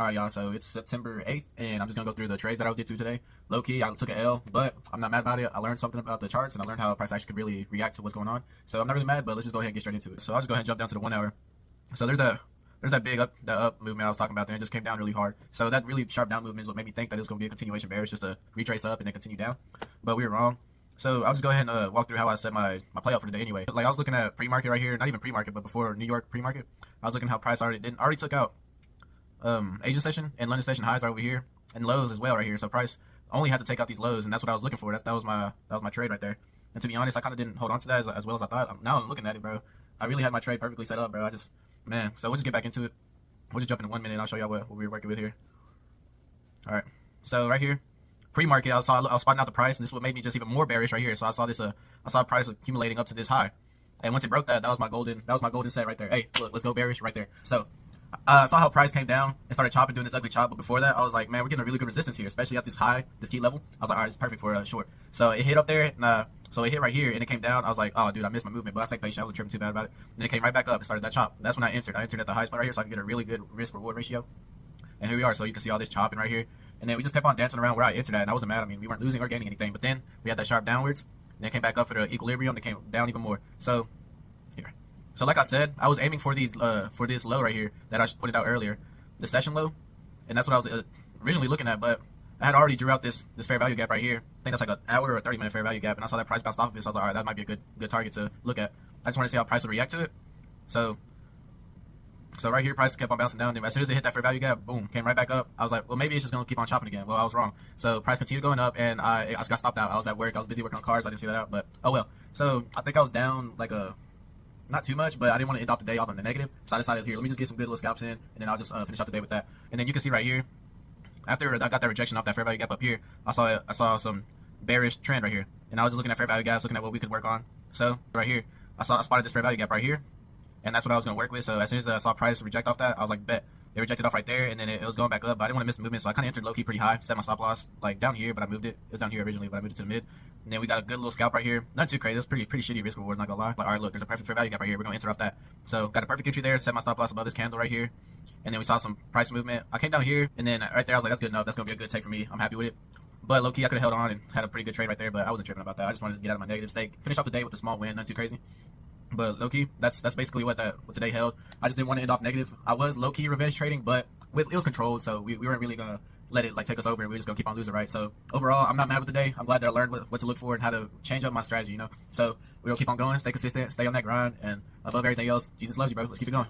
Alright, y'all, so it's September 8th, and I'm just gonna go through the trades that I did through today. Low key, I took an L, but I'm not mad about it. I learned something about the charts, and I learned how price action could really react to what's going on. So I'm not really mad, but let's just go ahead and get straight into it. So I'll just go ahead and jump down to the 1 hour. So there's that big up movement I was talking about there. It just came down really hard. So that really sharp down movement is what made me think that it was gonna be a continuation bearish, just a retrace up and then continue down. But we were wrong. So I'll just go ahead and walk through how I set my playout for the day anyway. Like I was looking at pre-market right here, not even pre-market, but before New York pre-market. I was looking at how price already took out Asian session and London session highs are over here and lows as well right here. So price only had to take out these lows, and that's what I was looking for. That was my trade right there. And to be honest, I kind of didn't hold on to that as well as I thought. Now I'm looking at it, bro. I really had my trade perfectly set up, bro. Man. So we'll just get back into it. We'll just jump into 1 minute and I'll show y'all what we were working with here. All right. So right here, pre-market, I was spotting out the price, and this is what made me just even more bearish right here. So I saw price accumulating up to this high, and once it broke that was my golden set right there. Hey, look, let's go bearish right there. So I saw how price came down and started chopping, doing this ugly chop. But before that, I was like, man, we're getting a really good resistance here, especially at this high, this key level. I was like, all right, it's perfect for a short. So it hit up there, and so it hit right here, and it came down. I was like, oh, dude, I missed my movement, but I stayed patient. I wasn't tripping too bad about it. And it came right back up and started that chop. That's when I entered. I entered at the highest point right here, so I could get a really good risk-reward ratio. And here we are. So you can see all this chopping right here. And then we just kept on dancing around where I entered at, and I wasn't mad. I mean, we weren't losing or gaining anything. But then we had that sharp downwards, and then came back up for the equilibrium. They came down even more. So here. So like I said, I was aiming for this low right here that I put it out earlier, the session low, and that's what I was originally looking at. But I had already drew out this fair value gap right here. I think that's like an hour or 30-minute fair value gap, and I saw that price bounced off of it. So I was like, all right, that might be a good target to look at. I just want to see how price would react to it. So right here, price kept on bouncing down. Then as soon as it hit that fair value gap, boom, came right back up. I was like, well, maybe it's just gonna keep on chopping again. Well, I was wrong. So price continued going up, and I got stopped out. I was at work. I was busy working on cars. I didn't see that out, but oh well. So I think I was down like not too much, but I didn't want to end off the day off on the negative. So I decided here, let me just get some good little scalps in, and then I'll just finish off the day with that. And then you can see right here, after I got that rejection off that fair value gap up here, I saw some bearish trend right here, and I was just looking at fair value gaps, looking at what we could work on. So right here, I spotted this fair value gap right here, and that's what I was going to work with. So as soon as I saw price reject off that, I was like, bet. They rejected off right there, and then it was going back up, but I didn't want to miss the movement, so I kind of entered low-key pretty high, set my stop loss like down here, but I moved it. It was down here originally, but I moved it to the mid. And then we got a good little scalp right here. Not too crazy. That's pretty shitty risk reward, not gonna lie. Like, all right, look, there's a perfect fair value gap right here. We're gonna enter off that. So got a perfect entry there, set my stop loss above this candle right here. And then we saw some price movement. I came down here, and then right there I was like, that's good enough. That's gonna be a good take for me. I'm happy with it. But low-key, I could have held on and had a pretty good trade right there, but I wasn't tripping about that. I just wanted to get out of my negative state. Finish off the day with a small win, not too crazy. But low-key, that's basically what today held. I just didn't want to end off negative. I was low-key revenge trading, but it was controlled, so we weren't really gonna let it like take us over, and we were just gonna keep on losing, right? So overall, I'm not mad with the day. I'm glad that I learned what to look for and how to change up my strategy, you know. So we'll keep on going, stay consistent, stay on that grind, and above everything else, Jesus loves you, bro. Let's keep it going.